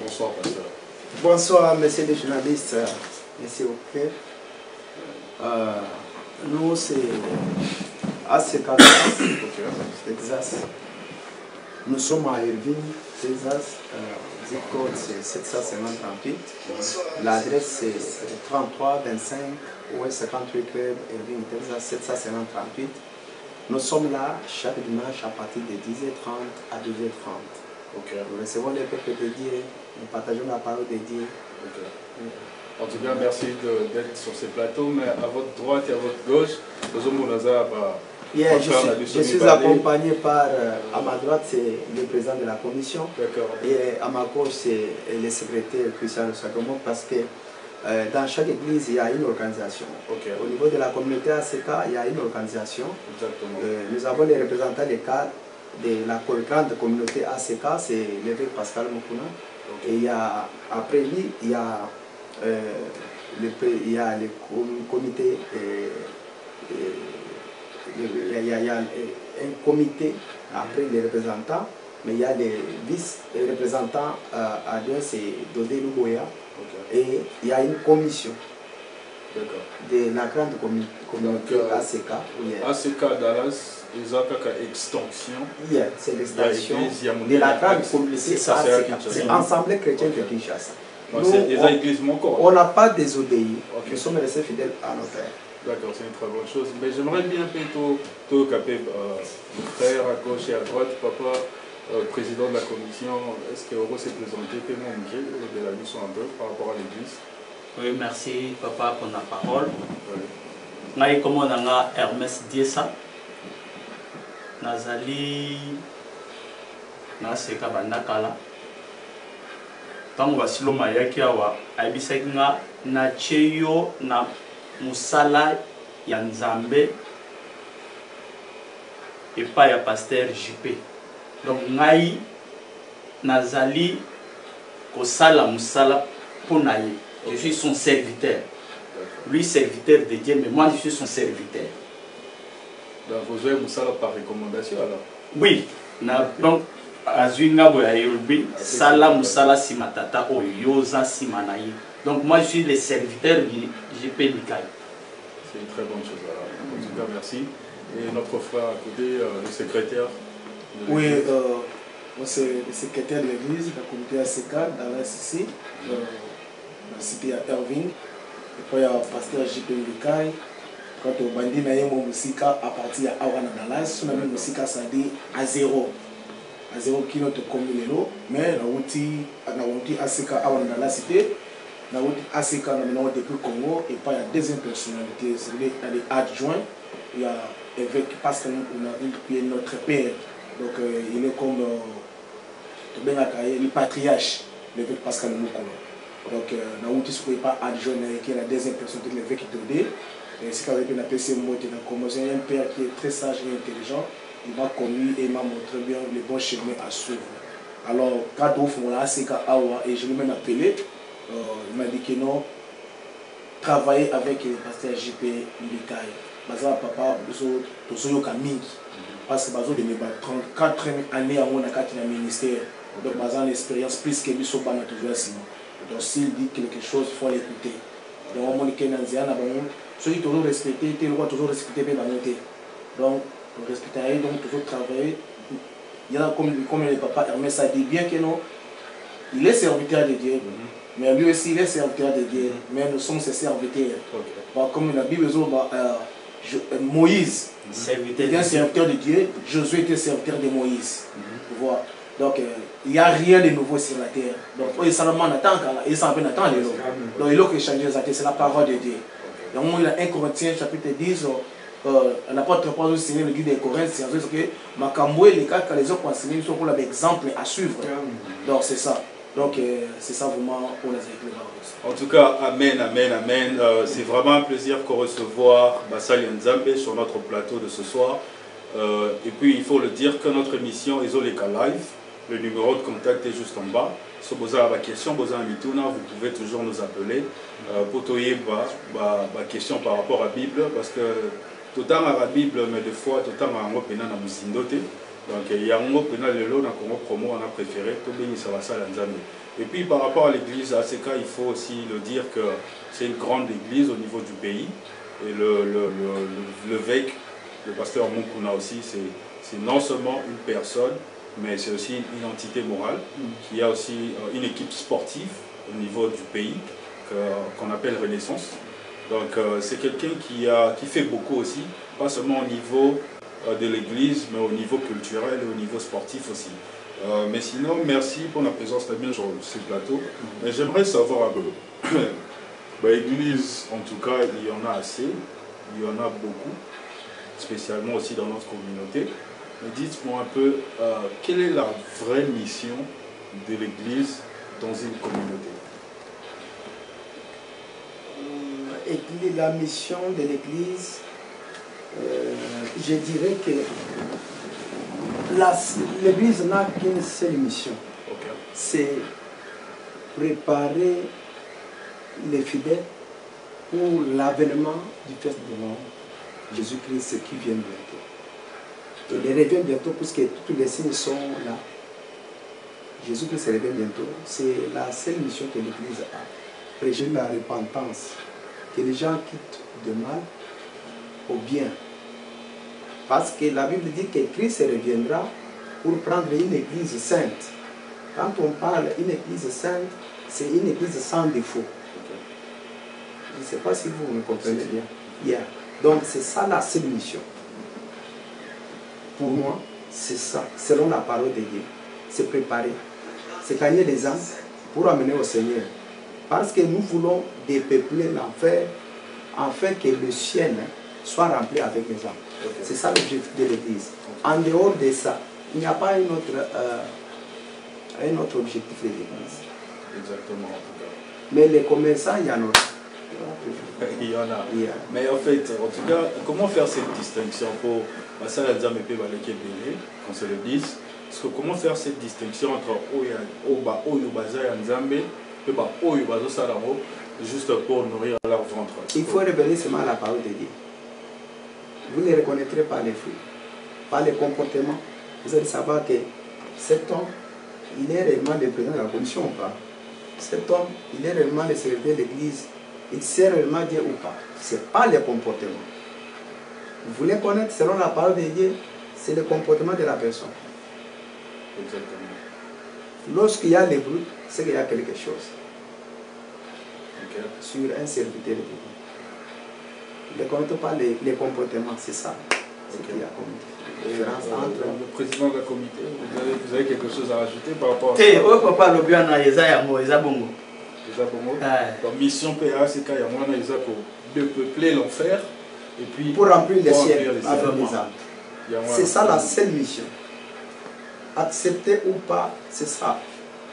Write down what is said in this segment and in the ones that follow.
Bonsoir, pasteur. Bonsoir, messieurs les journalistes, messieurs Oké. Nous, c'est ACK Texas. Nous sommes à Irving, Texas. Zip code c'est 75038. L'adresse c'est 3325 Ouest 58 Club, Irving, Texas 75038. Nous sommes là chaque dimanche à partir de 10h30 à 12h30. Nous recevons les peuples de Dieu, nous partageons la parole de Dieu. En tout cas, merci d'être sur ces plateaux, mais à votre droite et à votre gauche, je suis accompagné par, à ma droite, c'est le président de la commission. Et à ma gauche, c'est le secrétaire Christian Sacrement, parce que dans chaque église, il y a une organisation. Au niveau de la communauté ACK, il y a une organisation. Nous avons les représentants des cadres de la grande communauté ACK, c'est l'évêque Pascal Moukouna. Et il y a, après lui, il y a le comité, il y a un comité après les représentants, mais il y a les vice-représentants à deux, c'est Dodé Luboya, et il y a une commission de la grande communauté ACK. ACK Dallas, ils ont une extension. C'est l'extension de la grande communauté ACK, c'est Ensemble chrétien de Kinshasa. On n'a pas des ODI, nous sommes restés fidèles à nos pères. D'accord, c'est une très bonne chose. Mais j'aimerais bien plutôt caper mon frère à gauche et à droite, papa, président de la commission. Est-ce que Euro s'est présenté, mon objet de la mission un peu par rapport à l'église? Oui, merci papa pour la parole. Ngai comme on a Hermès Diessa, Nazali, Naseka Bandakala. Tant que le mayaki awa aibiseka na cheyo na musala ya Nzambe et pas ya pasteur JP. Donc ngai nazali kosala musala ponaye. Je suis son serviteur. Lui serviteur de Dieu, mais moi je suis son serviteur. Donc vous avez musala par recommandation alors? Oui. Donc Sala Musala Simatata Oyoza Simanayi. Donc moi je suis le serviteur du GP Nikai. C'est une très bonne chose alors. En tout cas merci. Et notre frère à côté, le secrétaire. Oui, moi c'est le secrétaire de l'église, de la communauté ACK dans la CC, la cité à Irving. Et puis il y a le pasteur JP Nikai. Quand on bandit na yemo musika à partir de Awana Dallas, on a mis musika ça dit à zéro. À 0 km commune, mais na outi ACK avant dans la cité, na outi ACK depuis Congo, et pas il y a deuxième personnalité, c'est les adjoints, il y a évêque Pascal qui est notre père, donc il est comme le patriarche, l'évêque Pascal Moukouna. Donc na outi ce qui n'est pas adjoint, qui est la deuxième personnalité de l'évêque Dodé, et c'est quand même une APC montée dans le commun, c'est un père qui est très sage et intelligent. Il m'a connu et m'a montré bien les bons chemins à suivre. Alors, quand on a ACK Awa et je l'ai même appelé, il m'a dit que non, travailler avec le pasteur JP Milikai. Papa, parce que il y a 34 années à mon ministère. Donc, il l'expérience plus que lui, il toujours assis. Donc, s'il dit quelque chose, il faut l'écouter. Donc, on a ceux qui toujours respecté, ils doivent toujours respecter les notés. Donc, respecter, donc toujours travailler. Il y a comme le papa Hermès a dit bien que non, il est serviteur de Dieu, mais lui aussi il est serviteur de Dieu, mais nous sommes ses serviteurs. Comme la Bible dit, Moïse était un serviteur de Dieu, Josué était serviteur de Moïse. Voilà. Donc il n'y a rien de nouveau sur la terre. Donc il s'en attend, il s'en attend. Donc il faut changer les actes, c'est la parole de Dieu. Donc il y a 1 Corinthiens chapitre 10. L'apôtre Paul a signé le guide des Corinthiens, c'est que Makamoué, les cas que les autres ont signé, sont pour l'exemple à suivre. Donc c'est ça. Donc c'est ça vraiment pour les églises. En tout cas, amen, amen, amen. C'est vraiment un plaisir qu'on recevoir Bassali Nzambe sur notre plateau de ce soir. Et puis il faut le dire que notre émission Ezoleka Live, le numéro de contact est juste en bas. Si vous avez des questions, vous pouvez toujours nous appeler pour trouver des questions par rapport à la Bible, parce que tout le temps à la Bible, mais des fois tout le temps à la Bible. Donc il y a un mot que on a préféré, et puis par rapport à l'église ACK, il faut aussi le dire que c'est une grande église au niveau du pays. Et l'évêque, le pasteur Moukuna aussi, c'est non seulement une personne, mais c'est aussi une entité morale, qui a aussi une équipe sportive au niveau du pays, qu'on appelle Renaissance. Donc c'est quelqu'un qui fait beaucoup aussi, pas seulement au niveau de l'église, mais au niveau culturel et au niveau sportif aussi. Mais sinon, merci pour la présence Damien sur ce plateau. Mais j'aimerais savoir un peu. L'église, en tout cas, il y en a assez, il y en a beaucoup, spécialement aussi dans notre communauté. Mais dites-moi un peu, quelle est la vraie mission de l'église dans une communauté? La mission de l'église, je dirais que l'église n'a qu'une seule mission. Okay. C'est préparer les fidèles pour l'avènement du Fils de l'homme, Jésus-Christ, qui vient bientôt. Il revient bientôt puisque tous les signes sont là. Jésus-Christ revient bientôt. C'est la seule mission que l'Église a. Prêcher la repentance, que les gens quittent de mal au bien. Parce que la Bible dit que Christ reviendra pour prendre une Église sainte. Quand on parle d'une Église sainte, c'est une Église sans défaut. Je ne sais pas si vous me comprenez bien. Yeah. Donc c'est ça la seule mission. Pour moi, c'est ça, selon la parole de Dieu. C'est préparer, c'est gagner les âmes pour amener au Seigneur. Parce que nous voulons dépeupler l'enfer afin que le ciel soit rempli avec les âmes. Okay. C'est ça l'objectif de l'Église. En dehors de ça, il n'y a pas un autre objectif de l'Église. Exactement, en tout cas. Mais les commerçants, il y en a. Il y en a. Yeah. Mais en fait, en tout cas, comment faire cette distinction pour qu'on se le dise? Parce que comment faire cette distinction entre juste pour nourrir leur ventre? Il faut révéler seulement la parole de Dieu. Vous ne reconnaîtrez pas les fruits, pas les comportements. Vous allez savoir que cet homme, il est réellement le président de la commission ou pas. Cet homme, il est réellement le serviteur de l'église. Il sert réellement Dieu ou pas. Ce n'est pas les comportements. Vous voulez connaître selon la parole de Dieu, c'est le comportement de la personne. Exactement. Lorsqu'il y a les bruits, c'est qu'il y a quelque chose. Okay. Sur un serviteur de Dieu. Ne connaissez pas les comportements, c'est ça. C'est qu'il y a comme différence entre... Le président de la comité, vous avez quelque chose à rajouter par rapport à ça? La mission PA, c'est qu'il y a moins de peupler l'enfer et puis pour remplir les ciels avec les âmes. C'est ça la seule mission. Accepter ou pas, c'est ça.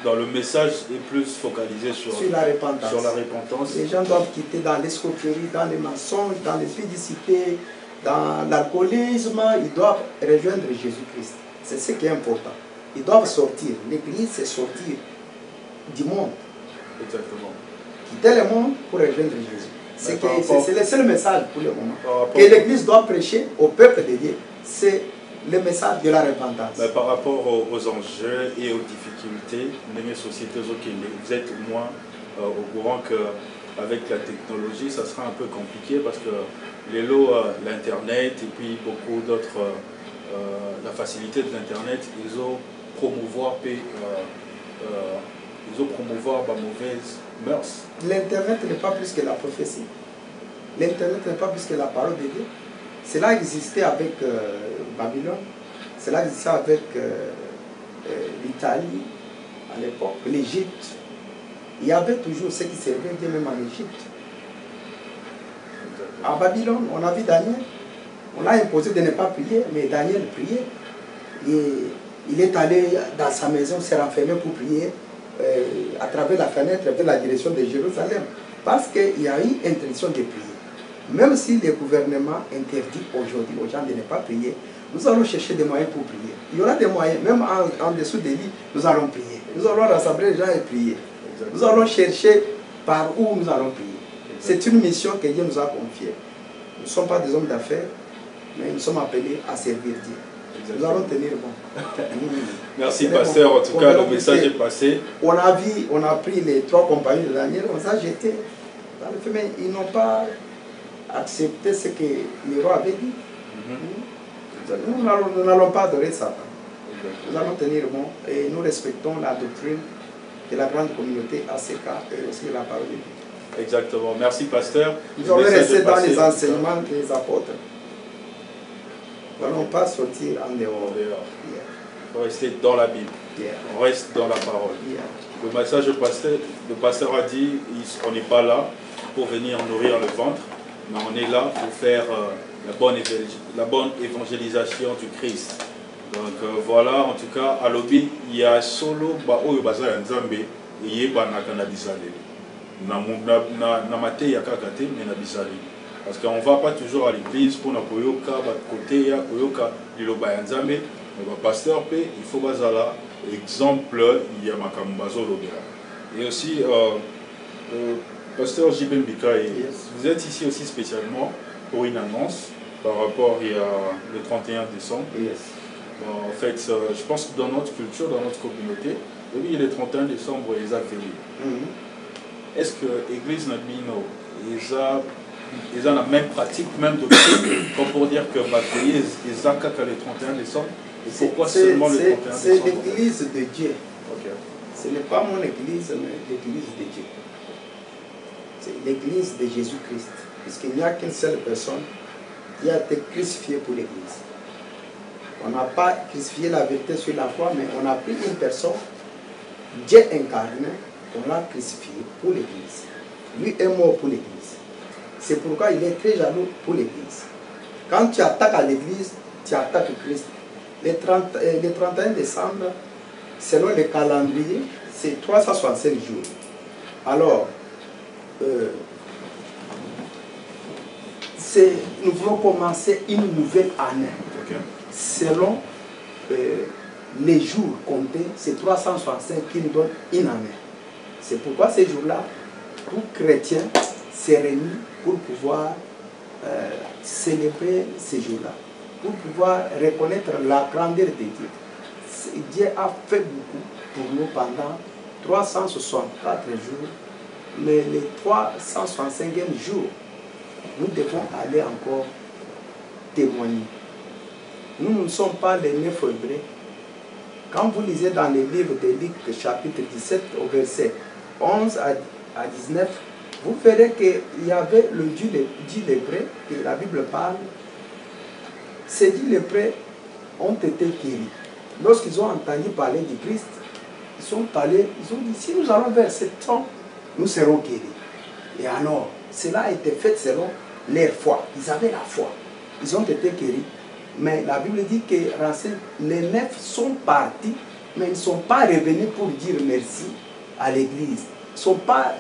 Dans le message est plus focalisé sur la repentance. Sur la repentance. Les gens doivent quitter dans l'escroquerie, dans les mensonges, dans les fidicités, dans l'alcoolisme. Ils doivent rejoindre Jésus-Christ. C'est ce qui est important. Ils doivent sortir. L'église, c'est sortir du monde. Exactement. Quitter le monde pour rejoindre Jésus. C'est le seul message pour le moment. Que l'église doit prêcher au peuple de Dieu. C'est le message de la repentance. Mais par rapport aux enjeux et aux difficultés, les sociétés, vous êtes moins au courant qu'avec la technologie, ça sera un peu compliqué parce que l'Internet et puis beaucoup d'autres, la facilité de l'Internet, ils ont promouvoir ma mauvaise mœurs. L'Internet n'est pas plus que la prophétie. L'Internet n'est pas plus que la parole de Dieu. Cela existait avec Babylone, cela existait avec l'Italie à l'époque, l'Égypte. Il y avait toujours ceux qui servaient Dieu même en Égypte. À Babylone, on a vu Daniel. On l'a imposé de ne pas prier, mais Daniel priait. Et il est allé dans sa maison, s'est renfermé pour prier à travers la fenêtre vers la direction de Jérusalem. Parce qu'il y a eu interdiction de prier. Même si le gouvernement interdit aujourd'hui aux gens de ne pas prier, nous allons chercher des moyens pour prier. Il y aura des moyens, même en dessous des lits, nous allons prier. Nous allons rassembler les gens et prier. Exactement. Nous allons chercher par où nous allons prier. C'est une mission que Dieu nous a confiée. Nous ne sommes pas des hommes d'affaires, mais nous sommes appelés à servir Dieu. Nous allons tenir bon. Merci, pasteur. En tout cas, le message est passé. On a pris les 3 compagnies de Daniel, on les a jetés dans le feu, mais ils n'ont pas accepté ce que le roi avait dit. Nous n'allons pas adorer Satan. Nous allons tenir bon et nous respectons la doctrine de la grande communauté ACK et aussi la parole de Dieu. Exactement. Merci, pasteur. Nous allons rester dans les enseignements des apôtres. Nous n'allons pas sortir en dehors. On va rester dans la Bible. On reste dans la parole. Le message le pasteur a dit, on n'est pas là pour venir nourrir le ventre, mais on est là pour faire la bonne évangélisation du Christ. Donc voilà, en tout cas, à l'obit, il y a solo oyo baza ya Nzambe yebanaka na bisaleli. Na mate ya kakate mais na bisaleli. Parce qu'on ne va pas toujours à l'église pour na koyoka côté ya koyoka liloba ya Nzambe, mais ba pasteur pe il faut bazala exemple ya makambo bazolobela. Et aussi pasteur J.B. Mbikaï, vous êtes ici aussi spécialement pour une annonce par rapport à le 31 décembre. En fait, je pense que dans notre culture, dans notre communauté, oui, le 31 décembre, ils ont férié. Est-ce que l'Église Nabino, ils ont la même pratique, même doctrine, comme pour dire que Bataille, ils ont le 31 décembre? Et pourquoi seulement le 31 décembre? C'est l'Église de Dieu. Ce n'est pas mon Église, mais l'Église de Dieu. C'est l'Église de Jésus-Christ. Puisqu'il n'y a qu'une seule personne qui a été crucifiée pour l'Église. On n'a pas crucifié la vérité sur la croix, mais on a pris une personne, Dieu incarné, on l'a crucifié pour l'Église. Lui est mort pour l'Église. C'est pourquoi il est très jaloux pour l'Église. Quand tu attaques à l'Église, tu attaques Christ. Le 31 décembre, selon le calendrier, c'est 365 jours. Alors, nous voulons commencer une nouvelle année. Selon les jours comptés, c'est 365 qui nous donnent une année. C'est pourquoi ces jours-là, tout chrétien s'est réuni pour pouvoir célébrer ces jours-là, pour pouvoir reconnaître la grandeur de Dieu. Dieu a fait beaucoup pour nous pendant 364 jours, mais le 365e jour, nous devons aller encore témoigner. Nous ne sommes pas les 9 Hébreux. Quand vous lisez dans les livres de Luc, chapitre 17, au verset 11 à 19, vous verrez qu'il y avait le 10 lépreux, que la Bible parle. Ces 10 lépreux ont été guéris. Lorsqu'ils ont entendu parler du Christ, ils sont allés, ils ont dit, si nous allons vers cet homme, nous serons guéris. Et alors, cela a été fait selon leur foi. Ils avaient la foi. Ils ont été guéris. Mais la Bible dit que les 9 sont partis, mais ils ne sont pas revenus pour dire merci à l'Église. Ils ne sont pas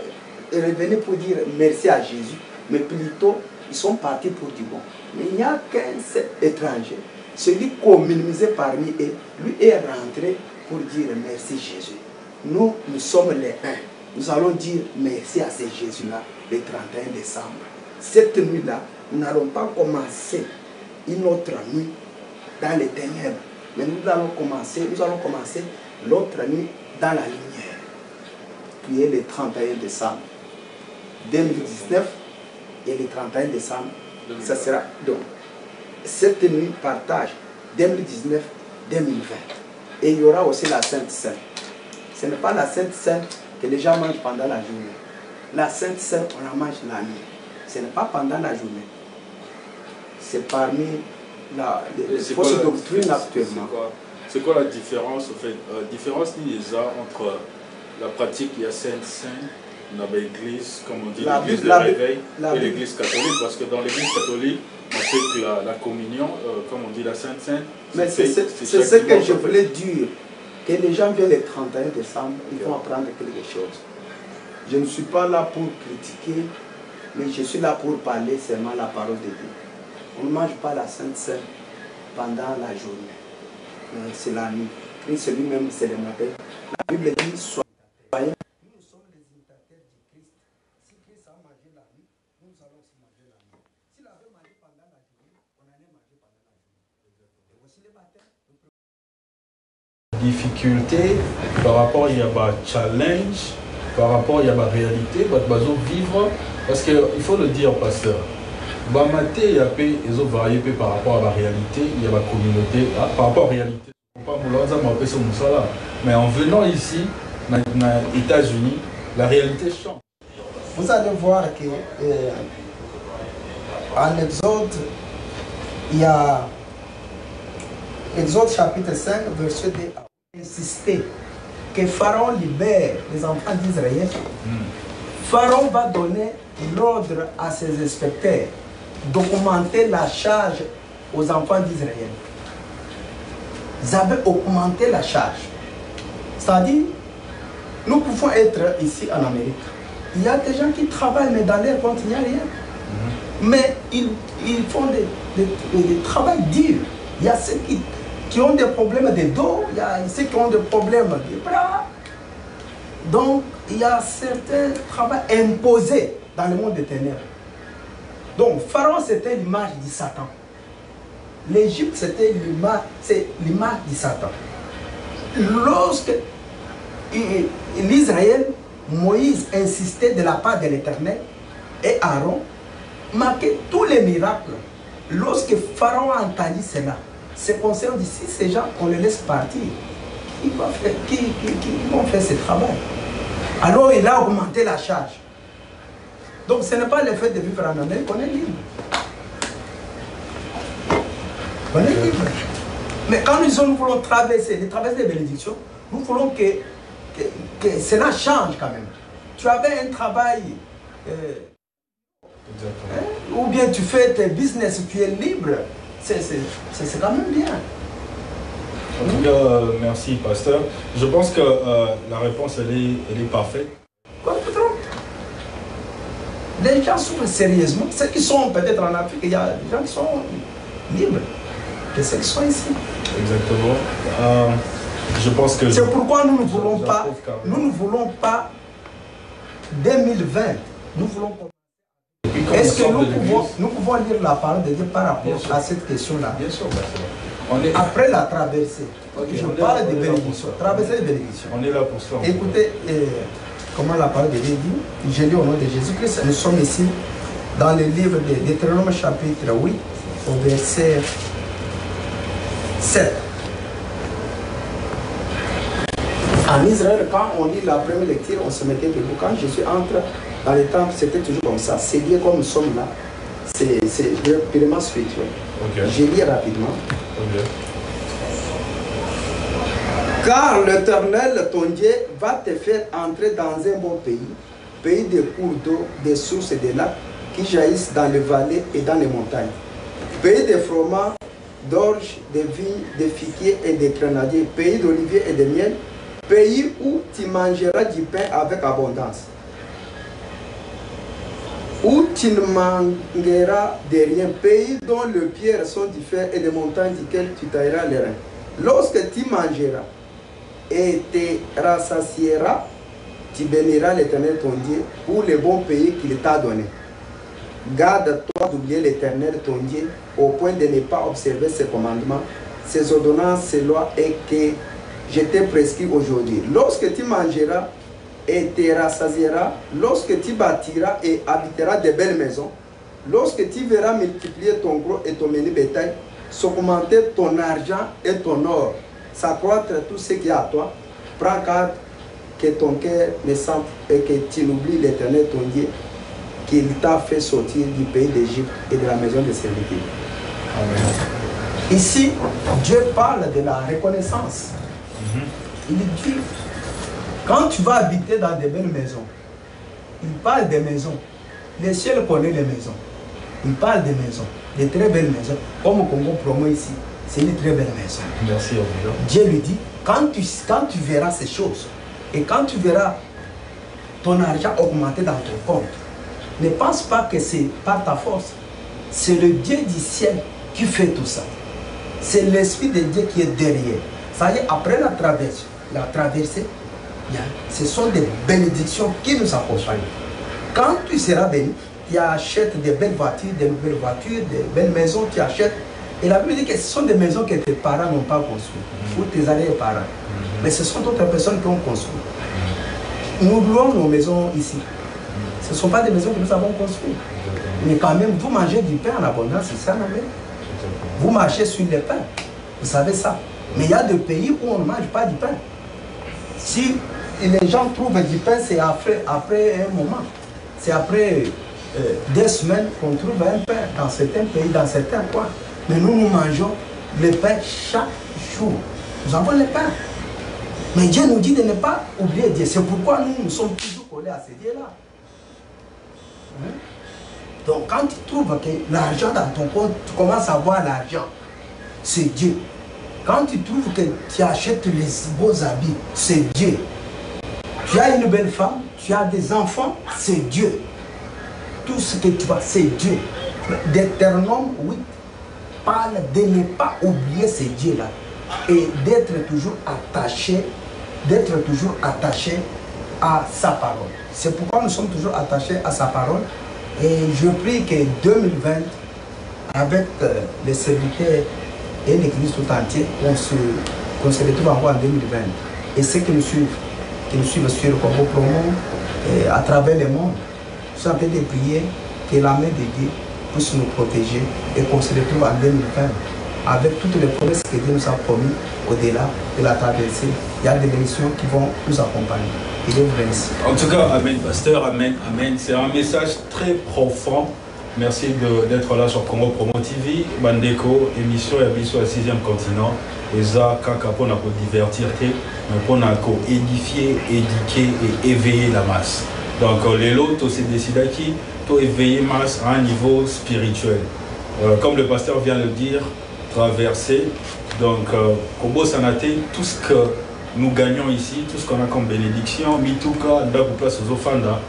revenus pour dire merci à Jésus, mais plutôt ils sont partis pour du bon. Mais il n'y a qu'un seul étranger. Celui qu'on minimisait parmi eux, lui est rentré pour dire merci Jésus. Nous sommes les uns. Nous allons dire merci à ce Jésus-là le 31 décembre. Cette nuit-là, nous n'allons pas commencer une autre nuit dans les ténèbres. Mais nous allons commencer l'autre nuit dans la lumière. Qui est le 31 décembre 2019 et le 31 décembre, ça sera donc. Cette nuit partage 2019-2020. Et il y aura aussi la Sainte Seine. Ce n'est pas la Sainte Seine que les gens mangent pendant la journée. La Sainte Seine, on la mange la nuit. Ce n'est pas pendant la journée. C'est parmi les fausses doctrines actuellement. C'est quoi la différence, en fait, différence entre la pratique il y a Sainte-Seine, l'église, comme on dit, l'église de réveil, et l'église catholique? Parce que dans l'église catholique, on sait que la communion, comme on dit, la Sainte-Seine, mais c'est ce que je voulais dire, que les gens viennent le 31 décembre, ils vont apprendre quelque chose. Je ne suis pas là pour critiquer, mais je suis là pour parler seulement la parole de Dieu. On ne mange pas la Sainte Seine pendant la journée. C'est la nuit. Christ lui-même, c'est le matin. La Bible dit, soyez. Nous sommes les imitateurs du Christ. Si Christ a mangé la nuit, nous allons aussi manger la nuit. S'il avait mangé pendant la journée, on allait manger pendant la journée. Difficulté par rapport il y a un challenge, par rapport il y a la réalité, vivre, parce qu'il faut le dire, pasteur. Bamaté, il y a des variés par rapport à la réalité, il y a la communauté, par rapport à la réalité. Mais en venant ici, aux États-Unis, la réalité change. Vous allez voir que en Exode, il y a Exode chapitre 5, verset 2, insister que Pharaon libère les enfants d'Israël. Pharaon va donner l'ordre à ses inspecteurs d'augmenter la charge aux enfants d'Israël. Ils avaient augmenté la charge. C'est-à-dire, nous pouvons être ici en Amérique. Il y a des gens qui travaillent, mais dans leur compte, il n'y a rien. Mais ils font des travail dur. Il y a ceux qui ont des problèmes de dos, il y a ceux qui ont des problèmes de bras. Donc, il y a certains travaux imposés dans le monde des ténèbres. Donc, Pharaon, c'était l'image de Satan. L'Égypte, c'était l'image de Satan. Lorsque l'Israël, Moïse insistait de la part de l'Éternel et Aaron, marquait tous les miracles. Lorsque Pharaon a entendu cela, c'est conscient dit, si ces gens, on les laisse partir, qui vont faire ce travail? Alors il a augmenté la charge. Donc ce n'est pas le fait de vivre en Amérique, on est libre. On est libre. Mais quand nous voulons traverser les bénédictions, nous voulons que cela change quand même. Tu avais un travail, ou bien tu fais tes business, tu es libre, c'est quand même bien. En tout cas, merci pasteur. Je pense que la réponse elle est parfaite. Les gens souffrent sérieusement. Ceux qui sont peut-être en Afrique, il y a des gens qui sont libres que ceux qui sont ici. Exactement. Je pense que c'est pourquoi nous ne voulons pas 2020. Nous voulons. Est-ce que nous pouvons lire la parole de Dieu par rapport à cette question-là? Bien sûr. Après la traversée, je parle de bénédiction. Traverser les bénédictions. On est là pour ça. Écoutez, comment la parole de Dieu dit, je lis au nom de Jésus-Christ. Nous sommes ici dans le livre de Deutéronome chapitre 8, au verset 7. En Israël, quand on lit la première lecture, on se mettait debout. Quand Jésus entre dans le temple, c'était toujours comme ça. C'est lié comme nous sommes là. C'est purement spirituel. Okay. Je lis rapidement. Okay. Car l'Éternel, ton Dieu, va te faire entrer dans un bon pays, pays de cours d'eau, des sources et des lacs qui jaillissent dans les vallées et dans les montagnes, pays de froment, d'orge, de vignes, de figuiers et de grenadiers, pays d'oliviers et de miel, pays où tu mangeras du pain avec abondance, où tu ne manqueras de rien, pays dont les pierres sont du fer et des montagnes duquel tu tailleras les reins. Lorsque tu mangeras et te rassasieras, tu béniras l'Éternel ton Dieu pour le bon pays qu'il t'a donné. Garde-toi d'oublier l'Éternel ton Dieu au point de ne pas observer ses commandements, ses ordonnances, ses lois et que je t'ai prescrit aujourd'hui. Lorsque tu mangeras et te rassasieras, lorsque tu bâtiras et habiteras de belles maisons, lorsque tu verras multiplier ton gros et ton menu bétail, s'augmenter ton argent et ton or, s'accroître tout ce qui est à toi, prends garde que ton cœur ne sente et que tu n'oublies l'Éternel ton Dieu, qu'il t'a fait sortir du pays d'Égypte et de la maison de servitude. Ici, Dieu parle de la reconnaissance. Il dit, quand tu vas habiter dans de belles maisons, il parle des maisons. Le ciel connaît les maisons. Il parle des maisons, de très belles maisons. Comme au Congo Promo ici, c'est une très belle maison. Merci. Dieu lui dit, quand tu verras ces choses, et quand tu verras ton argent augmenter dans ton compte, ne pense pas que c'est par ta force. C'est le Dieu du ciel qui fait tout ça. C'est l'Esprit de Dieu qui est derrière. Ça y est, après la traversée, ce sont des bénédictions qui nous accompagnent. Quand tu seras béni, tu achètes des belles voitures, des nouvelles voitures, des belles maisons, tu achètes Et la Bible dit que ce sont des maisons que tes parents n'ont pas construites, ou tes arrière-parents. Mais ce sont d'autres personnes qui ont construit. Nous louons nos maisons ici. Ce ne sont pas des maisons que nous avons construites. Mais quand même, vous mangez du pain en abondance, c'est ça, non? Vous marchez sur le pain. Vous savez ça. Mais il y a des pays où on ne mange pas du pain. Si les gens trouvent du pain, c'est après un moment. C'est après des semaines qu'on trouve un pain dans certains pays, dans certains coins. Mais nous mangeons le pain chaque jour. Nous avons le pain. Mais Dieu nous dit de ne pas oublier Dieu. C'est pourquoi nous sommes toujours collés à ce Dieu-là. Donc quand tu trouves que l'argent dans ton compte, tu commences à voir l'argent, c'est Dieu. Quand tu trouves que tu achètes les beaux habits, c'est Dieu. Tu as une belle femme, tu as des enfants, c'est Dieu. Tout ce que tu vois, c'est Dieu. Deutéronome 8 parle de ne pas oublier ce Dieu-là et d'être toujours attaché à sa parole. C'est pourquoi nous sommes toujours attachés à sa parole. Et je prie que 2020, avec les serviteurs et l'Église tout entière, qu'on se retrouve encore en 2020. Et ceux qui nous suivent sur le Congo Promo, à travers le monde, nous sommes en train de prier que la main de Dieu puisse nous protéger et qu'on se retrouve en 2020 avec toutes les promesses que Dieu nous a promis au-delà de la traversée. Il y a des bénédictions qui vont nous accompagner. Il est vrai. En tout cas, Amen, pasteur, Amen, Amen. C'est un message très profond. Merci d'être là sur Congo Promo TV. Bandeko, émission Yabiso à 6e continent. Et ça, kaka pour nous divertir, mais pour nous édifier, éduquer et éveiller la masse. Donc, les lots, c'est décidé qui pour éveiller masse à un niveau spirituel. Comme le pasteur vient de le dire, traverser. Donc, Kobo Sanate, tout ce que nous gagnons ici, tout ce qu'on a comme bénédiction, Mituka, Ndaku Place aux Ofanda,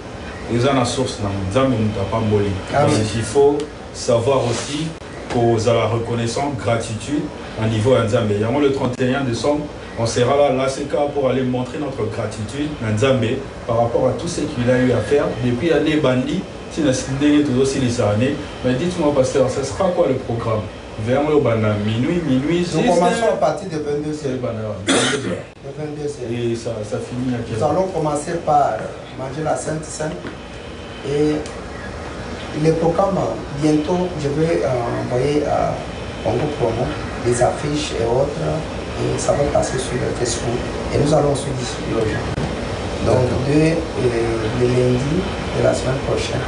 ils ont la source dans le Mutapamboli. Donc, il faut savoir aussi qu'aux la reconnaissance, gratitude, à niveau Nzambe. Le 31 décembre, on sera là, l'ACK, pour aller montrer notre gratitude à Nzambe par rapport à tout ce qu'il a eu à faire depuis l'année Bandi. Si nous avons aussi les années, mais dites-moi, pasteur, ce sera quoi le programme? Vers minuit. Nous commençons à partir de 22h. Et ça finit à quelle heure? Nous allons commencer par manger la Sainte Seine. Et le programme, bientôt, je vais envoyer à Congo Promo des affiches et autres. Et ça va passer sur le Facebook. Et nous allons aussi distribuer aux gens. Donc, le lundi de la semaine prochaine,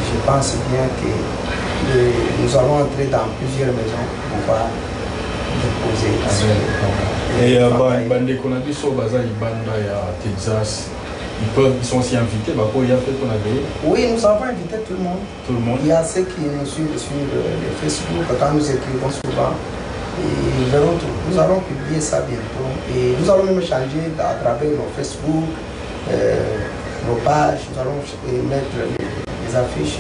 je pense bien que nous allons entrer dans plusieurs maisons pour pouvoir déposer. Et Bande Konabiso, Baza, Ibanda, Texas, ils sont aussi invités. Oui, nous avons invité tout le monde. Tout le monde. Il y a ceux qui nous suivent sur le Facebook, quand nous écrivons souvent. Et ils verront tout. Nous allons publier ça bientôt. Et nous allons même changer à travers nos Facebook, nos pages. Nous allons mettre les affiches.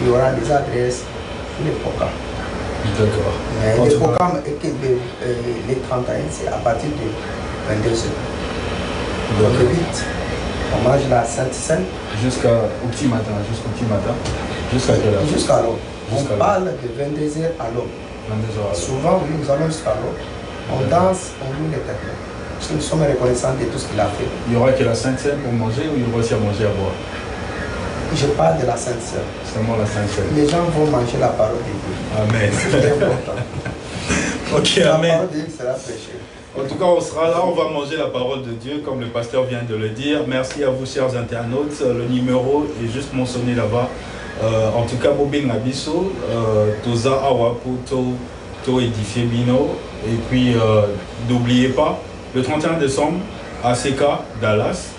Il y aura des adresses, les programmes. D'accord. Les programmes, les 31, c'est à partir de 22h. Donc le 8, on mange la Sainte Seine. Jusqu'au petit matin. Jusqu'à quelle heure? Jusqu'à l'aube. On parle de 22h à l'aube. Souvent, oui, nous allons jusqu'à l'aube. On danse, on loue l'Éternel. Nous sommes reconnaissants de tout ce qu'il a fait. Il y aura que la Sainte Seine pour manger ou il y aura aussi à manger à boire? Je parle de la Sainte Seine. Seulement la Sainte Seine. Les gens vont manger la parole de Dieu. Amen. C'est important. Ok, amen. La parole de Dieu sera prêchée. En tout cas, on sera là, on va manger la parole de Dieu, comme le pasteur vient de le dire. Merci à vous, chers internautes. Le numéro est juste mentionné là-bas. En tout cas, Bobin Abisso, Toza Awapo, To édifié Bino. Et puis, n'oubliez pas, le 31 décembre, ACK, Dallas,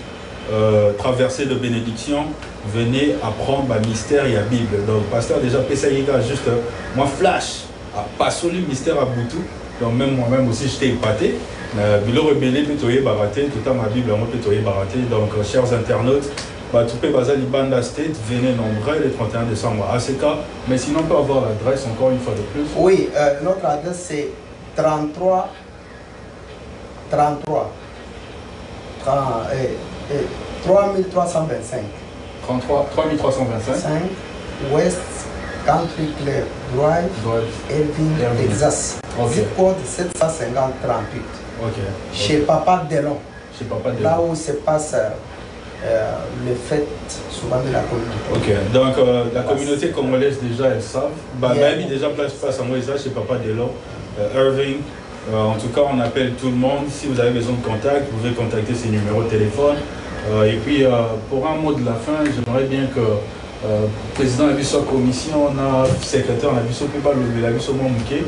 traversée de bénédiction, venez apprendre le mystère et la Bible. Donc, pasteur, déjà, Pessaïga, juste, moi, flash, pas seulement le mystère à Boutou. Donc, même moi-même aussi, j'étais épaté. Bilo rebellé, plutôt baraté, tout à ma Bible, moi, plutôt baraté. Donc, chers internautes, Batoupé Bazali Banda State, venez nombreux le 31 décembre à ACK. Mais sinon, on peut avoir l'adresse encore une fois de plus. Oui, notre adresse c'est 33 3325 3325 West Country Club Drive, Irving, Texas. Zip code 750-38. Chez Papa Delon. Chez Papa Delon. Là où se passe les fêtes souvent de la communauté. Ok, donc la communauté congolaise déjà, elles savent. Même déjà place à moi chez Papa Delon, Irving. En tout cas, on appelle tout le monde. Si vous avez besoin de contact, vous pouvez contacter ces numéros de téléphone. Et puis, pour un mot de la fin, j'aimerais bien que le président de la commission, secrétaire de la Bisso Mouké.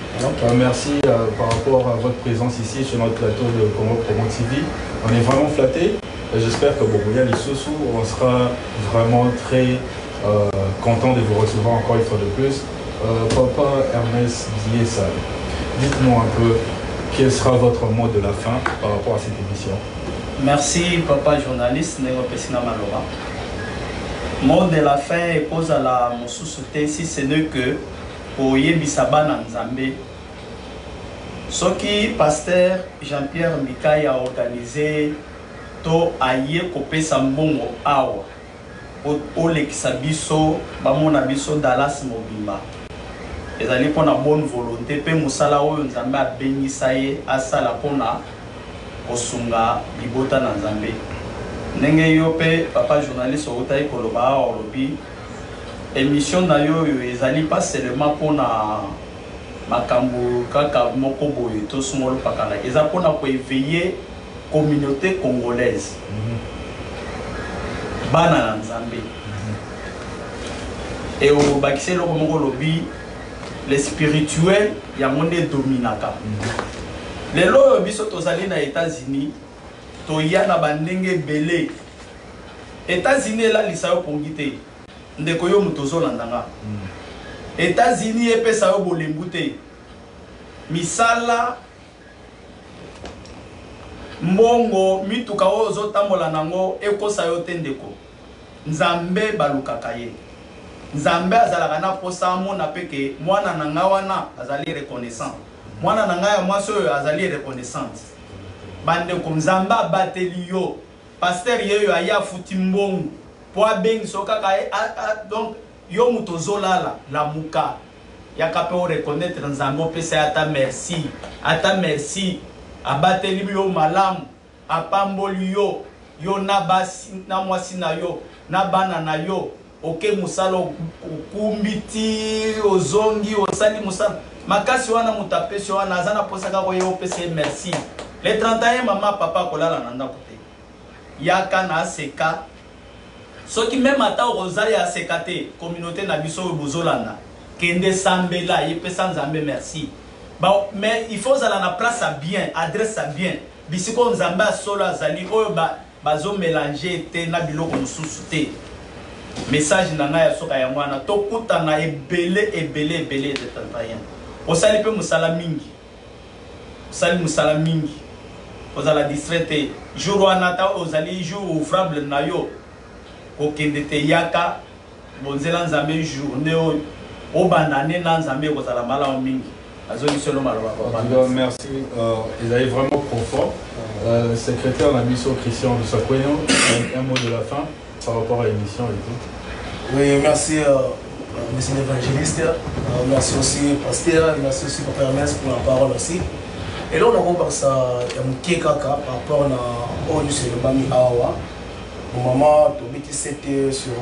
Merci par rapport à votre présence ici sur notre plateau de Congo Promo TV. On est vraiment flattés. J'espère que Boboya Lissousou, on sera vraiment très content de vous recevoir encore une fois de plus. Papa Ernest Diessal, dites-nous un peu quel sera votre mot de la fin par rapport à cette émission. Merci, papa journaliste, Nego Pessina Malora. Mot de la fin est pose à la Moussoussouté si ce n'est que pour Yebisaba Nzambe. Ce qui pasteur Jean-Pierre Mikaï a organisé, to aye kopé Sambongo Awa. Au Lekisabiso, Bamona Biso Dallas Mobimba. Ils allaient pour la bonne volonté, pe Moussala ou Nzambe a béni ça y est, à ça la pona. Osunga libota na Nzambe ndenge yo pe papa journaliste otayi koloba olobi émission na yo ezali pas seulement pona makambo kaka moko boye to sungolo pakala eza pona ko éveiller communauté congolaise bana na Nzambe et au bakise loko moko lobi le spirituel ya monde dominaka. Les lois biso tozali na États-Unis, toya na bandenge belé. États-Unis là lisayo pongite. Ndeko yo mutozo landanga. États-Unis epesa yo bolembute. Misala mbongo mituka ozo tambola nango ekosa yo tendeko. Nzambe balukaka ye. Nzambe azalaka na posa mona peke mwana nanga wana azali reconnaissant. Mwana nanga ya mwaso azali reconnaissante. Bande ko Nzamba bateli yo. Pasteur yeyo aya futi mbongo. Po abengi soka ka donc yo mutozolala la muka. Ya kape o reconnaître Nzambo pesa ata merci. Ata merci. Abateli yo malamu. Apamboli yo. Yo na basi na mwasi na yo. Na bana na yo. Oke musalo kumbiti ozongi osali musalo. Makasi wana mutapesi wana azana posaka ko yo pese merci. Le 31 mama papa kolala nanda kote. Yaka na seka. Soki même ata rozali ya sekate communauté na biso bozolanda. Kende sambela yepesa Nzambe merci. Ba mais il faut zala na place à bien, adresse à bien. Bisiko Nzamba solo azali oyo bazo mélanger te na biloko mususu te. Message nanga ya soka ya mwana tokuta na ebele de 31. Osali pe musala mingi. Osali musala mingi. Osala distraite. Jour wanata osali jour ouvrable na yo. Okende te yaka bonzela Nzambe journée o banane na Nzambe kozala mala mingi. Azoli solo maloba. Merci. Ils avaient vraiment profond. Secrétaire la mission Christian de Sakwenyo, un mot de la fin par rapport à l'émission et tout. Oui, merci monsieur l'évangéliste, merci aussi pasteur, merci aussi Papa Ernest pour la parole aussi. Et là on a compris ça, il y a un par rapport à au lycée de Bami Awa. Au moment c'était sur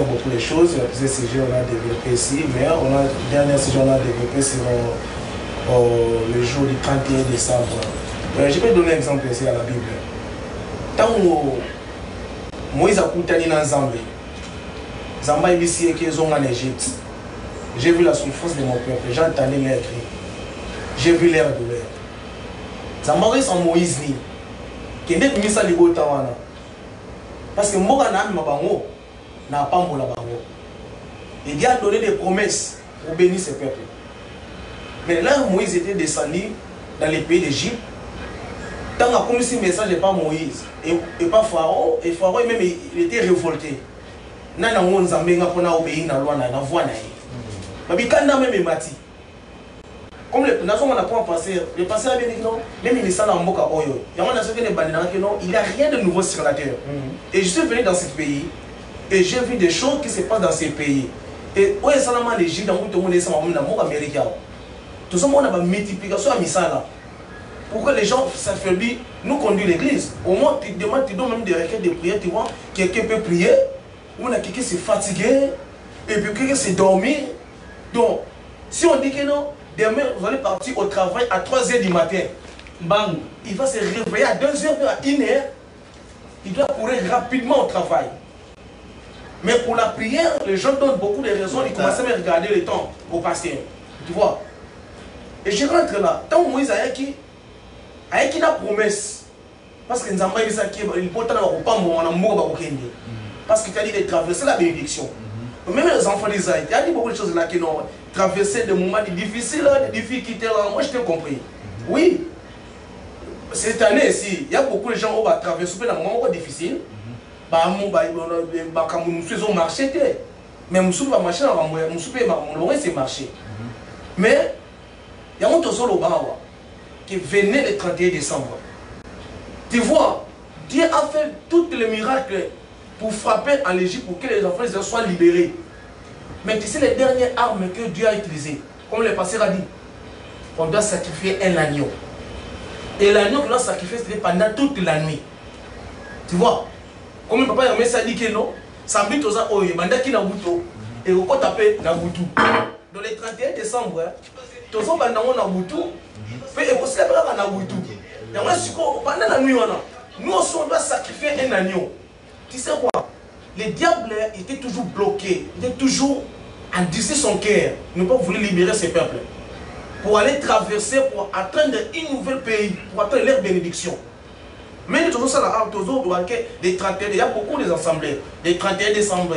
beaucoup de choses, plusieurs sujets on a développé ici, mais on a dernier sujet on a développé sur le jour du 31 décembre. Je peux donner un exemple ici à la Bible. Tant que Moïse a contenu dans Zambie, Zamba est ici et qu'ils ont en Égypte. J'ai vu la souffrance de mon peuple, j'ai entendu leur cri. J'ai vu leur douleur. Zamba est en Moïse ni. Qui n'est pas mis à l'Igo Tawana. Parce que moi, je n'a pas mon bango. Il a donné des promesses pour bénir ce peuple. Mais là, Moïse était descendu dans les pays d'Égypte. Tant que comme si le message n'est pas Moïse et pas Pharaon, et Pharaon même il était révolté. Nana on zamenga pona obéir na loi na voix na ye. Babi kanda même mati. Comme le nation on a pas passé, le passé a bien dit non, même il est sans mboka oyo. Yama na soki ne bandina que non, il n'y a rien de nouveau sur la terre. Et je suis venu dans ce pays et j'ai vu des choses qui se passent dans ces pays. Et où est seulement les gens qui ont été américains. Tout ça, on a une multiplication à Misala. Pourquoi les gens s'affaiblissent, nous conduisent l'église. Au moins, tu demandes même des requêtes de prière, tu vois, quelqu'un peut prier, ou quelqu'un s'est fatigué, et puis quelqu'un s'est dormi. Donc, si on dit que non, demain, vous allez partir au travail à 3 h du matin, bang, il va se réveiller à 2 h, à 1 h, il doit courir rapidement au travail. Mais pour la prière, les gens donnent beaucoup de raisons, ils commencent à me regarder le temps au pasteur. Tu vois? Et je rentre là, tant que Moïse a qui a promesse, parce que nous avons dit ça qui est important, parce que tu as dit de traverser la bénédiction. Même les enfants d'Israël, tu as dit beaucoup de choses là qui ont traversé des moments difficiles, des difficultés là. Moi je t'ai compris. Oui, cette année ici, il y a beaucoup de gens qui ont traversé des moments difficiles. Nous faisons marcher, mais nous sommes marché, c'est marché. Mais il y a un autre qui venait le 31 décembre. Tu vois, Dieu a fait tous les miracles pour frapper en Égypte pour que les enfants soient libérés. Mais tu sais les dernières armes que Dieu a utilisées, comme le pasteur a dit, on doit sacrifier un agneau. Et l'agneau qu'on doit sacrifier, c'était pendant toute la nuit. Tu vois, comme le papa Hermès a dit que non, ça me dit aux gens, qui n'a bouton, et au côté tapé n'a bouton. Dans le 31 décembre, tous les gens n'a bouton, et aussi la personne n'a bouton. Pendant la nuit, nous aussi on doit sacrifier un agneau. Tu sais quoi? Le diable était toujours bloqué, il était toujours endurci son cœur, il n'a pas voulu libérer ses peuples. Pour aller traverser, pour atteindre un nouvel pays, pour atteindre leur bénédiction. Mais toujours ça, les 31, il y a beaucoup des assemblées. Les 31 décembre,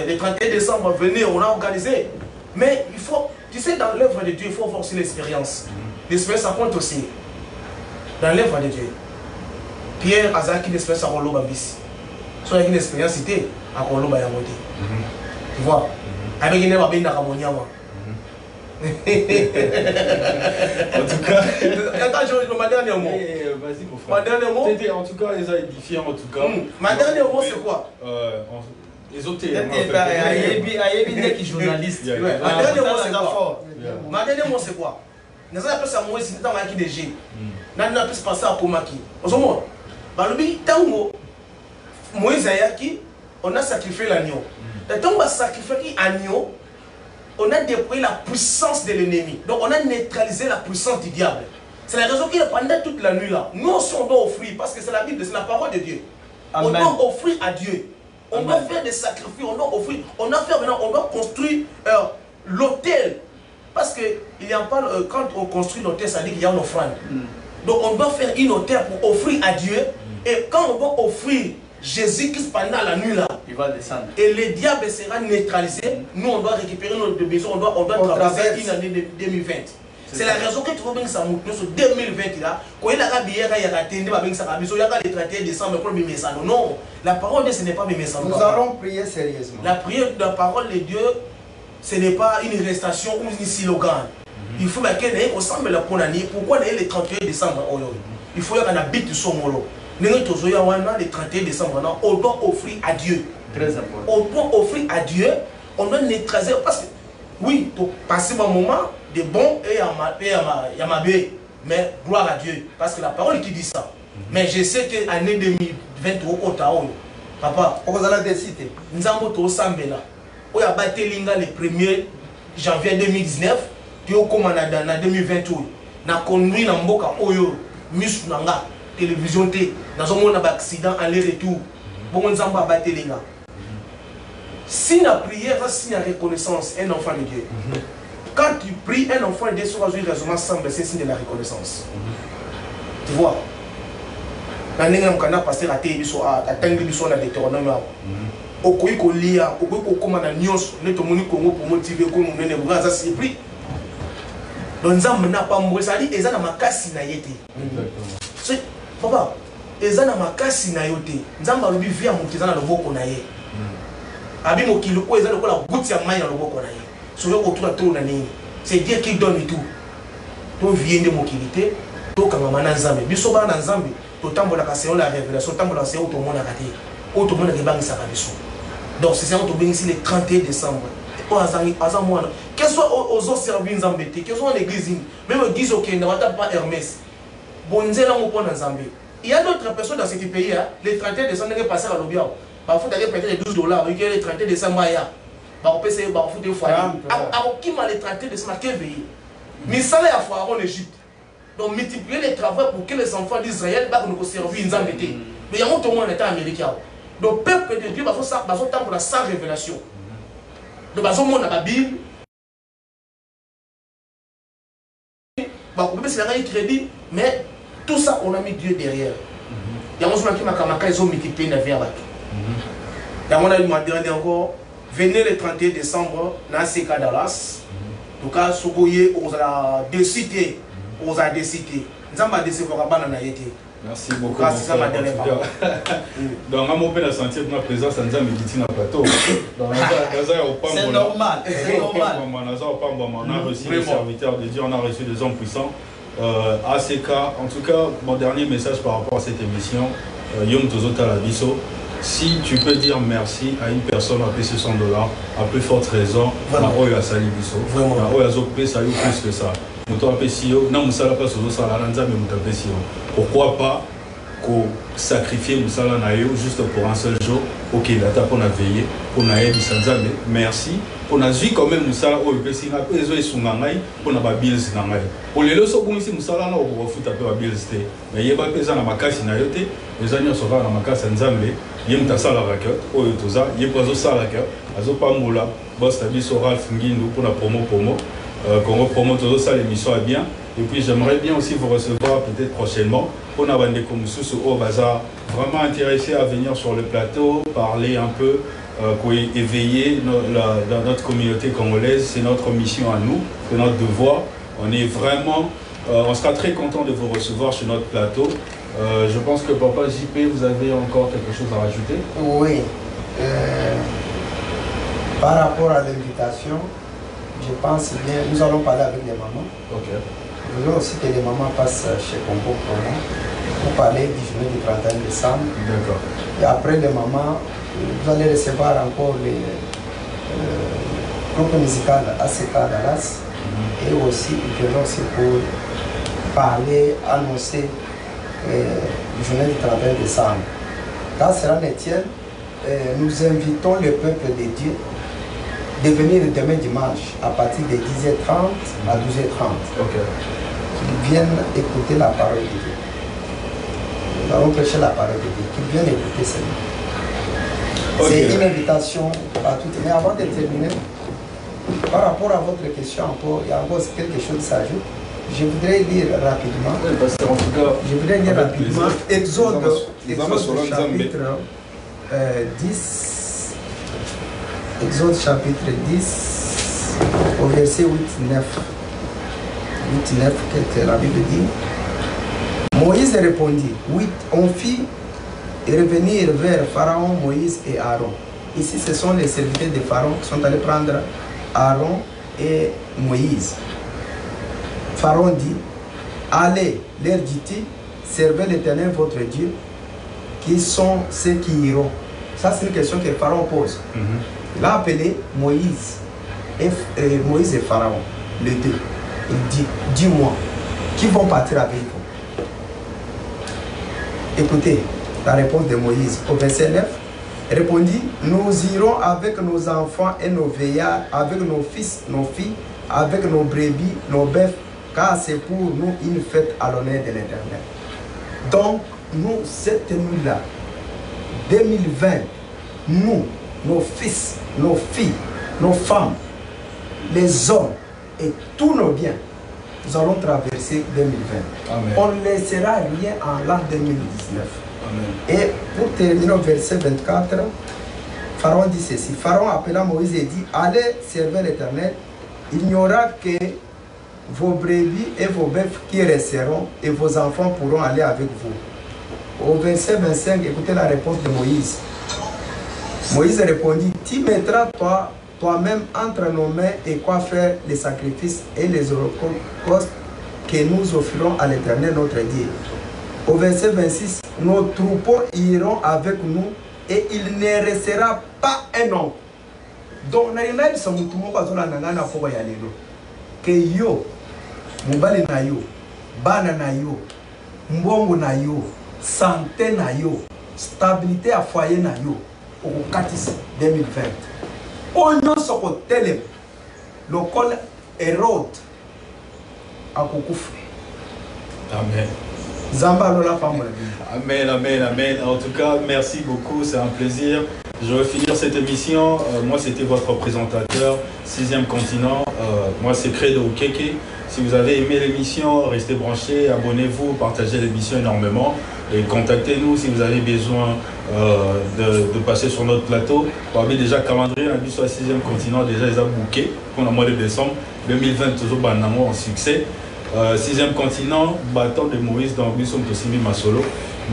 venez, on a organisé. Mais il faut, tu sais, dans l'œuvre de Dieu, il faut avoir aussi l'expérience. L'expérience, ça compte aussi. Dans l'œuvre de Dieu. Pierre Azaki, l'expérience à Rolo Babis. Soit une expérience, c'était à Rolo Bayamote. Tu vois? Avec une évasion de Ramoniama. En tout cas, attends, ma dernière mot. Vas-y, mon frère. Ma dernière mot. En tout cas, les a édifiés, en tout cas. Ma dernière mot, c'est quoi? Les autres, journaliste. Ma dernière mot, c'est quoi? Ma dernière mot, c'est quoi? Nous avons appelé ça Moïse, c'est un de G. Nous avons appelé ça à Komaki. Au moment, Moïse Ayaki, on a sacrifié l'agneau. Et quand on a sacrifié l'agneau, on a déployé la puissance de l'ennemi. Donc on a neutralisé la puissance du diable. C'est la raison qu'il est pendant toute la nuit là. Nous aussi on doit offrir, parce que c'est la Bible, c'est la parole de Dieu. Amen. On doit offrir à Dieu. On doit faire des sacrifices, on doit offrir. On doit faire maintenant, on doit construire l'autel. Parce que il y a pas, quand on construit l'autel, ça dit qu'il y a une offrande. Donc on doit faire une autel pour offrir à Dieu. Et quand on doit offrir Jésus-Christ pendant la nuit là, il va descendre. Et le diable sera neutralisé. Nous, on doit récupérer nos besoins, on doit traverser une année de 2020. C'est la raison que tu veux bien que ça monte sur 2020 là. Quand il y a bien il y a atteint, il y a le 31 décembre pour mes messages. Non, la parole de Dieu, ce n'est pas mes messages. Nous allons prier sérieusement. La prière de la parole de Dieu, ce n'est pas une restation ou une slogan. Il faut que nous ensemble la condamner. Pourquoi le 31 décembre? Il faut qu'on habite son molo. Le 31 décembre, on doit offrir à Dieu. Très important. On doit offrir à Dieu, on doit neutraliser. Parce que, oui, pour passer mon moment de bon et à ma bé, mais gloire à Dieu. Parce que la parole qui dit ça. Mais je sais que l'année 2020, papa, on va décider. Nous avons tout ça. On a battu le 1er janvier 2019, puis on commence en 2028. On a conduit dans Mboka Oyo, Musnanga. Télévision T, dans un monde d'accident aller-retour. Bon, nous avons battu les gars. Si la prière, si la reconnaissance, un enfant de Dieu. Quand tu pries, un enfant de Dieu sera une résonance semble, c'est signe de la reconnaissance. Tu vois? Quand on a passé la télé, on a atteint la Deutéronome. On a dit qu'on lit, on a dit qu'on pour motiver, qu'on a ça c'est pris. Donc nous avons pas mourir, ça dit, ils ont ma casse na yété. Papa, ils ont ma casse na yoté. Nous avons le vivre à mon petit dans le beau qu'on a yé. Abi mokilo ko ezali ko la goutte ya mai na loboko na ye. Soyo ko tura trop na nini. C'est Dieu qui donne tout. To viende mokilité, to kangama na Nzambe. Biso ba na Nzambe, to tambola ka selon la révélation, tambola selon to mona kate. O to mona ke bangisa ka biso. Donc c'est ça on to bengisi le 31 décembre. Quels soit aux autres services en BT, quels soit l'église, même l'église au Kenya, pas Hermès. Bonzela Mopon en Zambie. Il y a d'autres personnes dans ce pays, les 31 décembre, ils passent à l'Obia. Parfois, ils payent les $12, les 31 décembre, on peut essayer de faire des fois. Alors, qui m'a les 31 décembre, quel pays? Mais ça, il faut avoir en Égypte. Donc, multiplier les travaux pour que les enfants d'Israël nous servent en Zambie. Mais il y a un autre monde américain. Donc, le peuple de Dieu, il faut ça pour la sans révélation. Donc, il faut la Bible. C'est un crédit, mais tout ça, on a mis Dieu derrière. Il y a un qui m'a ils ont multiplié la vie avec. Il y a un qui m'a demandé encore, venez le 31 décembre, dans ces cas Dallas. En tout cas, si vous voyez, on a décidé. On a décidé. Nous avons décidé de merci beaucoup. Donc, on peut sentir que ma présence est dans le plateau. C'est normal. C'est normal. On a reçu des serviteurs de Dieu, on a reçu des hommes puissants. ACK, en tout cas, mon dernier message par rapport à cette émission, Yom Tozota Labiso, si tu peux dire merci à une personne à payer $100, à plus forte raison, à Oya Salibiso, à Oya Zopé, ça y est plus que ça. Pourquoi pas sacrifier Moussala Nayo juste pour un seul jour? Ok, là, on a veillé, on a aidé Sanzambe, merci. On a vu quand même Moussala au Pessinga, ils ont sungangai, on a babil singangai. Pour les leçons, comme ici Moussala, on va foutre un peu babil sté. Mais il y a pas pesant à ma casse inayote, les amis sont à ma casse Sanzambe, il y a un sala raquette, au Yotoza, il y a pas de sala raquette, azopa moula, boss tabi sora fingindu pour la promo. Qu'on repromote ça, l'émission est bien. Et puis j'aimerais bien aussi vous recevoir peut-être prochainement. On a des commissions au bazar vraiment intéressés à venir sur le plateau, parler un peu, éveiller dans notre communauté congolaise. C'est notre mission à nous, c'est notre devoir. On est vraiment, on sera très content de vous recevoir sur notre plateau. Je pense que Papa JP, vous avez encore quelque chose à rajouter? Oui. Par rapport à l'invitation, je pense bien, nous allons parler avec les mamans. Okay. Nous voulons aussi que les mamans passent chez Congo pour parler du journée du 31 décembre. D'accord. Et après les mamans, vous allez recevoir encore les groupes musicaux ACK Dallas. Et aussi, ils viendront aussi pour parler, annoncer du journée du 31 décembre. Quand cela ne tient, nous invitons le peuple de Dieu de venir demain dimanche à partir de 10h30 à 12h30. Okay. Qu'ils viennent écouter la parole de Dieu. Nous allons prêcher la parole de Dieu. Qu'ils viennent écouter cela. Okay. C'est une invitation à toutes. Mais avant de terminer, par rapport à votre question, encore, il y a encore quelque chose qui s'ajoute. Je voudrais lire rapidement. Oui, parce qu'en tout cas, je voudrais lire rapidement Exode chapitre 10. Exode chapitre 10, au verset 8-9. 8-9, que la Bible dit. Moïse répondit, oui, on fit revenir vers Pharaon, Moïse et Aaron. Ici, ce sont les serviteurs de Pharaon qui sont allés prendre Aaron et Moïse. Pharaon dit, allez, leur dit-il, servez l'Éternel votre Dieu, qui sont ceux qui iront. Ça, c'est une question que Pharaon pose. Il a appelé Moïse et Pharaon, les deux. Il dit, dis-moi, qui vont partir avec vous? Écoutez la réponse de Moïse au verset 9. Répondit, nous irons avec nos enfants et nos veillards, avec nos fils, nos filles, avec nos brebis, nos bœufs, car c'est pour nous une fête à l'honneur de l'Éternel. Donc, nous, cette nuit-là, 2020, nous, nos fils, nos filles, nos femmes, les hommes et tous nos biens, nous allons traverser 2020. Amen. On ne laissera rien en l'an 2019. Amen. Et pour terminer au verset 24, Pharaon dit ceci. Pharaon appela Moïse et dit, allez servir l'Éternel, il n'y aura que vos brebis et vos bœufs qui resteront et vos enfants pourront aller avec vous. Au verset 25, écoutez la réponse de Moïse. Moïse répondit, tu mettras toi-même entre nos mains et quoi faire les sacrifices et les holocaustes que nous offrirons à l'Éternel notre Dieu. Au verset 26, nos troupeaux iront avec nous et il ne restera pas un homme Donc, na yena il samutu moko azola nanga na poko ya lelo. Que yo, mobali na yo, bana na yo, mbongo na yo, santé na yo, stabilité à foyer na yo, au 2020. Onyo soko tele, le col érode à Kokoufre. Amen. Zamba lola femme. Amen, amen, amen. En tout cas, merci beaucoup, c'est un plaisir. Je vais finir cette émission. Moi, c'était votre présentateur, 6e continent. Moi, c'est Credo Okeke. Si vous avez aimé l'émission, restez branchés, abonnez-vous, partagez l'émission énormément. Et contactez-nous si vous avez besoin de passer sur notre plateau. Vous avez déjà calendrier, on a vu sur le 6e continent, déjà ils ont booké pour le mois de décembre 2020, toujours en succès. 6e continent, bâton de Moïse dans Bissum Tosimi Masolo.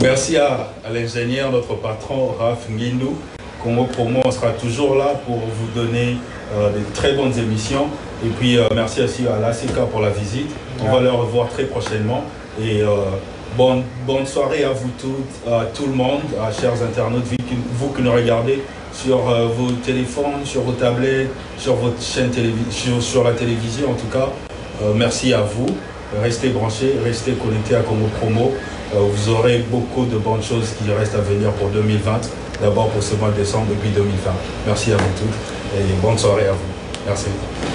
Merci à l'ingénieur, notre patron, Raph Ngindou. Congo Promo, on sera toujours là pour vous donner des très bonnes émissions. Et puis, merci aussi à l'ACK pour la visite. On va le revoir très prochainement. Et bonne soirée à vous toutes, à tout le monde, à chers internautes, vous qui nous regardez sur vos téléphones, sur vos tablettes, sur votre chaîne télévision, sur la télévision en tout cas. Merci à vous. Restez branchés, restez connectés à Congo Promo. Vous aurez beaucoup de bonnes choses qui restent à venir pour 2020. D'abord pour ce mois de décembre et puis 2020. Merci à vous tous et bonne soirée à vous. Merci.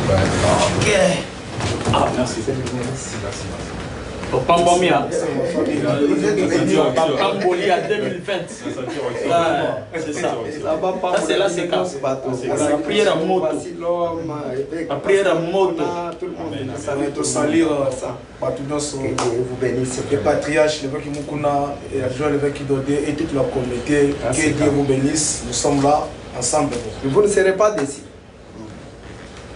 Ouais. Ok. Ah, merci. Merci. Pambomia. Pamboli à 2020. C'est ça. Ça, c'est la séquence. La prière à moto. La prière à moto. Ça va être salir. Vous bénissez. Les patriarches, les gens qui Mukuna, et la joie, les gens qui Dodé et toute leur communauté. Que Dieu vous bénisse. Nous sommes là ensemble. Vous ne serez pas déçus.